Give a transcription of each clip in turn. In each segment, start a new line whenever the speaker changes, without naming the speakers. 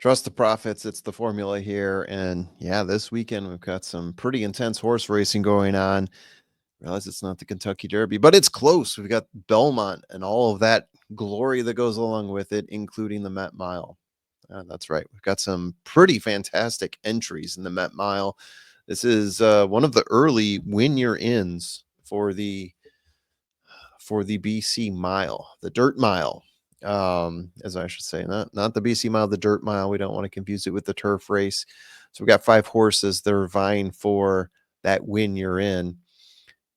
Trust the profits. It's the formula here. And yeah, this weekend we've got some pretty intense horse racing going on. Realize it's not the Kentucky Derby, but it's close. We've got Belmont and all of that glory that goes along with it, including the Met Mile. That's right. We've got some pretty fantastic entries in the Met Mile. This is one of the early win your ins for the BC Mile, the Dirt Mile, as I should say, not the BC Mile, the Dirt Mile. We don't want to confuse it with the turf race. So we've got 5 horses that are vying for that win you're in.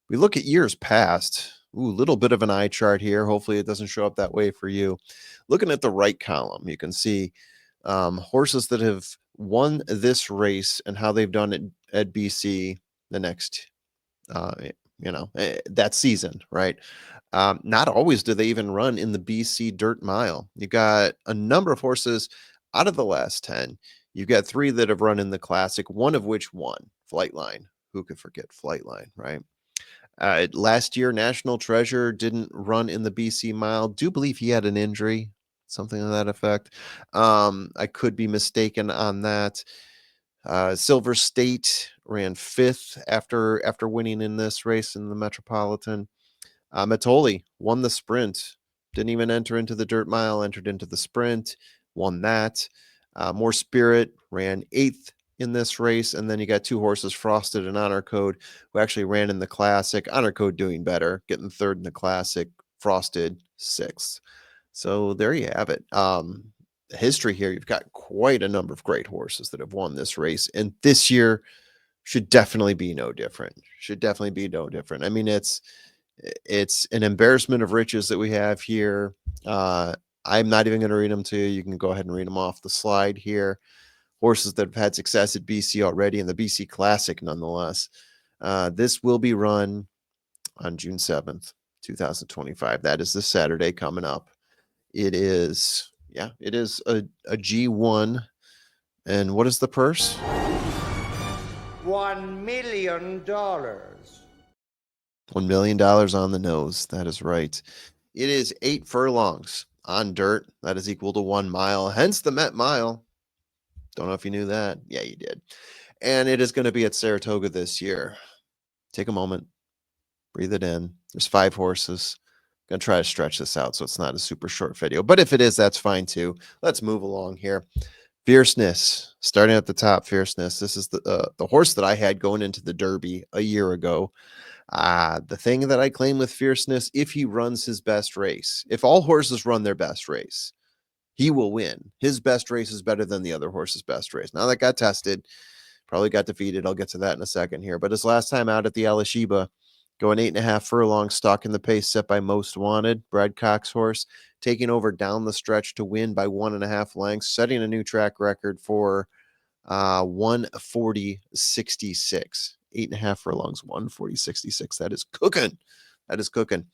We look at years past. Ooh, a little bit of an eye chart here. Hopefully it doesn't show up that way for you. Looking at the right column, you can see horses that have won this race and how they've done it at BC the next uh, that season, right? Not always do they even run in the BC Dirt Mile. You got a number of horses out of the last 10. You've got 3 that have run in the Classic, one of which won, Flightline. Who could forget Flightline, right? Last year, National Treasure didn't run in the BC Mile. Do believe he had an injury, something to that effect. I could be mistaken on that. Silver State ran 5th after winning in this race in the Metropolitan. Matoli won the sprint, didn't even enter into the Dirt Mile, entered into the sprint, won that. More Spirit ran 8th in this race, and then you got 2 horses, Frosted and Honor Code, who actually ran in the Classic. Honor Code doing better, getting 3rd in the Classic. Frosted 6th. So there you have it. The history here, you've got quite a number of great horses that have won this race, and this year should definitely be no different. I mean, it's an embarrassment of riches that we have here. I'm not even going to read them to you. You can go ahead and read them off the slide here. Horses that have had success at BC already and the BC Classic, nonetheless. This will be run on June 7th, 2025. That is this Saturday coming up. It is a G1. And what is the purse?
$1 million.
$1 million on the nose. That is right. It is 8 furlongs on dirt. That is equal to 1 mile, hence the Met Mile. Don't know if you knew that. Yeah, you did. And it is going to be at Saratoga this year. Take a moment, breathe it in. There's 5 horses. Going to try to stretch this out so it's not a super short video. But if it is, that's fine too. Let's move along here. Fierceness, starting at the top, Fierceness. This is the horse that I had going into the Derby a year ago. The thing that I claim with Fierceness, if he runs his best race, if all horses run their best race, he will win. His best race is better than the other horse's best race. Now that got tested, probably got defeated. I'll get to that in a second here. But his last time out at the Alashiba, going 8.5 furlongs, stalking the pace set by Most Wanted, Brad Cox horse, taking over down the stretch to win by 1.5 lengths, setting a new track record for 140.66. 8.5 furlongs, 140.66. That is cooking. That is cooking.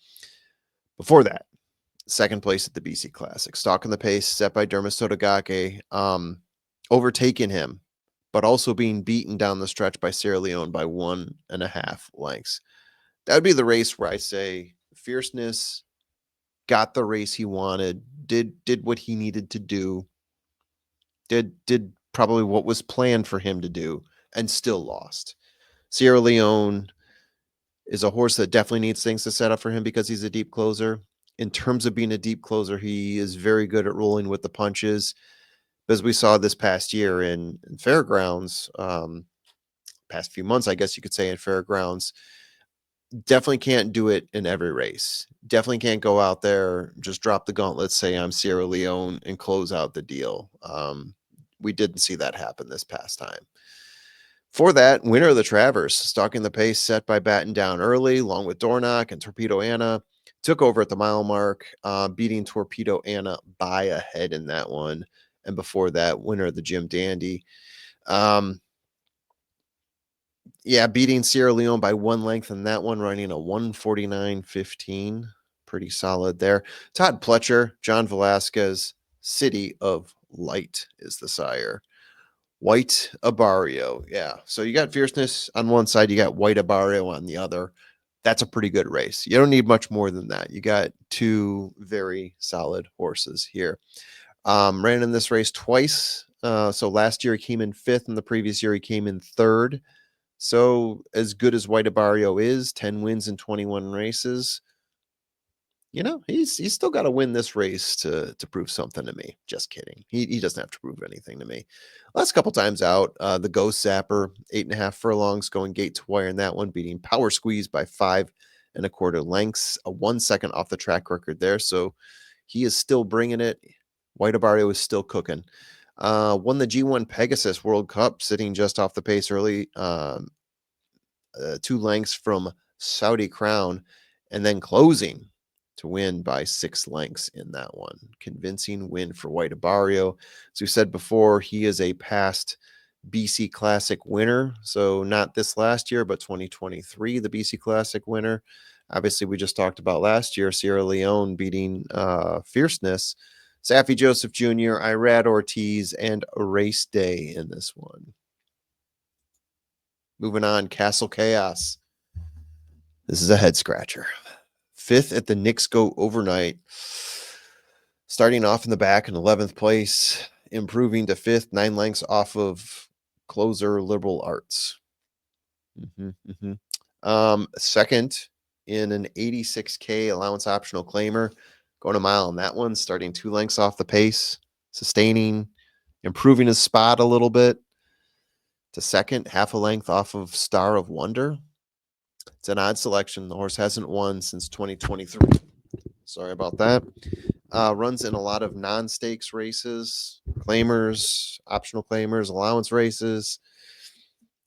Before that, second place at the BC Classic, stalking the pace set by Dermis Sotogake, overtaking him, but also being beaten down the stretch by Sierra Leone by 1.5 lengths. That would be the race where I say Fierceness got the race he wanted, did what he needed to do, did probably what was planned for him to do, and still lost. Sierra Leone is a horse that definitely needs things to set up for him because he's a deep closer. In terms of being a deep closer, he is very good at rolling with the punches. As we saw this past year in Fairgrounds, past few months, I guess you could say, in Fairgrounds, definitely can't do it in every race. Definitely can't go out there, just drop the gauntlet, say I'm Sierra Leone, and close out the deal. We didn't see that happen this past time. For that, winner of the Travers, stalking the pace set by Batten Down early, along with Dornock and Torpedo Anna, took over at the mile mark, beating Torpedo Anna by a head in that one. And before that, winner of the Jim Dandy. Beating Sierra Leone by 1 length in that one, running a 149.15. Pretty solid there. Todd Pletcher, John Velasquez, City of Light is the sire. White Abarrio. Yeah. So you got Fierceness on one side, you got White Abarrio on the other. That's a pretty good race. You don't need much more than that. You got 2 very solid horses here. Ran in this race twice So last year he came in fifth, and the previous year he came in third. So as good as White Abarrio is, 10 wins in 21 races, he's still got to win this race to prove something to me. Just kidding. He doesn't have to prove anything to me. Last couple times out, the Ghost Zapper, 8.5 furlongs, going gate to wire in that one, beating Power Squeeze by 5.25 lengths, a 1 second off the track record there. So he is still bringing it. White Abarrio is still cooking. Won the G1 Pegasus World Cup, sitting just off the pace early. 2 lengths from Saudi Crown, and then closing to win by 6 lengths in that one. Convincing win for White Abarrio. As we said before, he is a past BC Classic winner. So not this last year, but 2023, the BC Classic winner. Obviously, we just talked about last year, Sierra Leone beating Fierceness. Saffie Joseph Jr., Irad Ortiz, and Race Day in this one. Moving on, Castle Chaos. This is a head scratcher. Fifth at the Knicks Go Overnight. Starting off in the back in 11th place, improving to fifth, 9 lengths off of closer Liberal Arts. Second in an 86K allowance optional claimer, going a mile on that one, starting 2 lengths off the pace, sustaining, improving his spot a little bit to second, half a length off of Star of Wonder. It's an odd selection. The horse hasn't won since 2023. Sorry about that. Runs in a lot of non-stakes races, claimers, optional claimers, allowance races.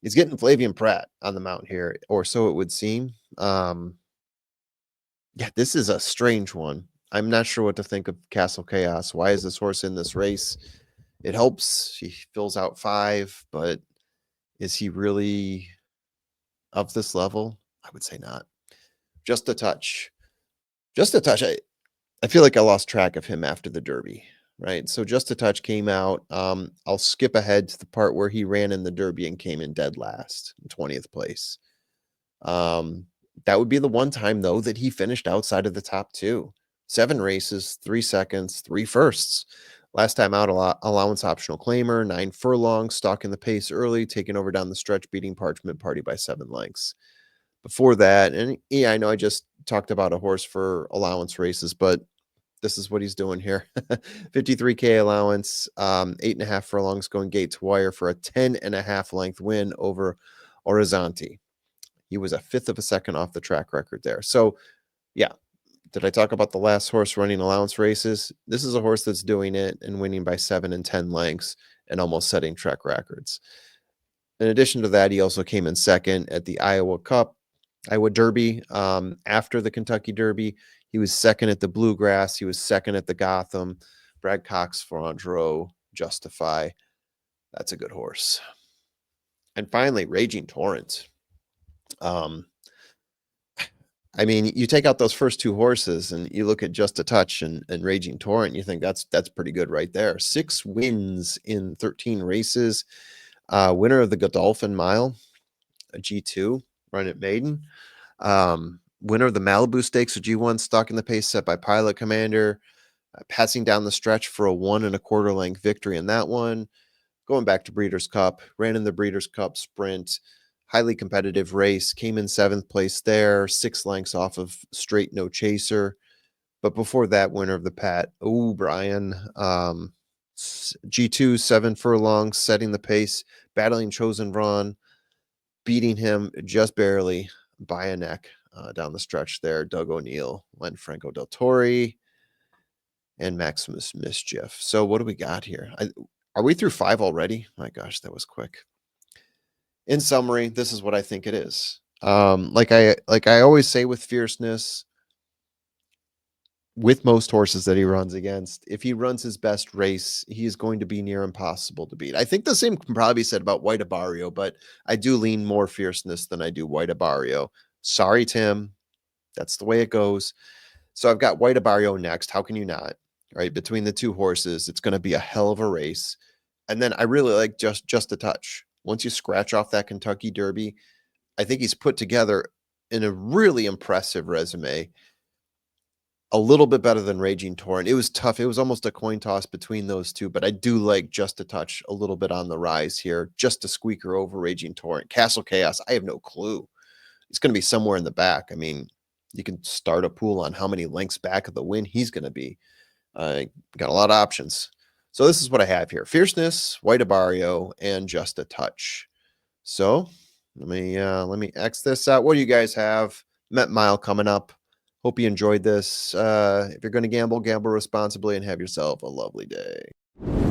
He's getting Flavian Pratt on the mount here, or so it would seem. This is a strange one. I'm not sure what to think of Castle Chaos. Why is this horse in this race? It helps. He fills out 5, but is he really of this level? I would say not. Just a touch. I feel like I lost track of him after the Derby, right? So Just a Touch came out. I'll skip ahead to the part where he ran in the Derby and came in dead last, 20th place. That would be the one time, though, that he finished outside of the top 2. 7 races, 3 seconds, 3 firsts. Last time out, allowance optional claimer, 9 furlongs, stalking the pace early, taking over down the stretch, beating Parchment Party by 7 lengths. Before that, and I know I just talked about a horse for allowance races, but this is what he's doing here. 53K allowance, 8.5 furlongs going gate to wire for a 10.5 length win over Horizonte. He was a 1/5 of a second off the track record there. So, yeah. Did I talk about the last horse running allowance races? This is a horse that's doing it and winning by 7 and 10 lengths and almost setting track records. In addition to that, he also came in second at the Iowa Derby. After the Kentucky Derby, he was second at the Bluegrass. He was second at the Gotham. Brad Cox, Ferrandro, Justify. That's a good horse. And finally, Raging Torrent. You take out those first 2 horses and you look at Just a Touch and Raging Torrent, you think that's pretty good right there. 6 wins in 13 races. Winner of the Godolphin Mile, a G2, run at Maiden. Winner of the Malibu Stakes, a G1, stalking the pace set by Pilot Commander, passing down the stretch for a 1 1/4 length victory in that one. Going back to Breeders' Cup, ran in the Breeders' Cup Sprint, highly competitive race, came in 7th place there, 6 lengths off of Straight No Chaser. But before that, winner of the Pat O'Brien, G2, 7 furlongs, setting the pace, battling Chosen Ron, beating him just barely by a neck down the stretch there. Doug O'Neill, Len Franco Del Torre, and Maximus Mischief. So what do we got here? Are we through 5 already? My gosh, that was quick. In summary, this is what I think it is. Like I always say with Fierceness, with most horses that he runs against, if he runs his best race, he is going to be near impossible to beat. I think the same can probably be said about White Abarrio, but I do lean more Fierceness than I do White Abarrio. Sorry, Tim. That's the way it goes. So I've got White Abarrio next. How can you not? Right? Between the 2 horses, it's going to be a hell of a race. And then I really like Just a Touch. Once you scratch off that Kentucky Derby, I think he's put together in a really impressive resume. a little bit better than Raging Torrent. It was tough. It was almost a coin toss between those two, but I do like Just a Touch a little bit on the rise here, just a squeaker over Raging Torrent. Castle Chaos, I have no clue. It's going to be somewhere in the back. I mean, you can start a pool on how many lengths back of the win he's going to be. Got a lot of options. So this is what I have here: Fierceness, White Abarrio, and Just a Touch. So let me X this out. What do you guys have? Met Mile coming up. Hope you enjoyed this. If you're going to gamble, gamble responsibly and have yourself a lovely day.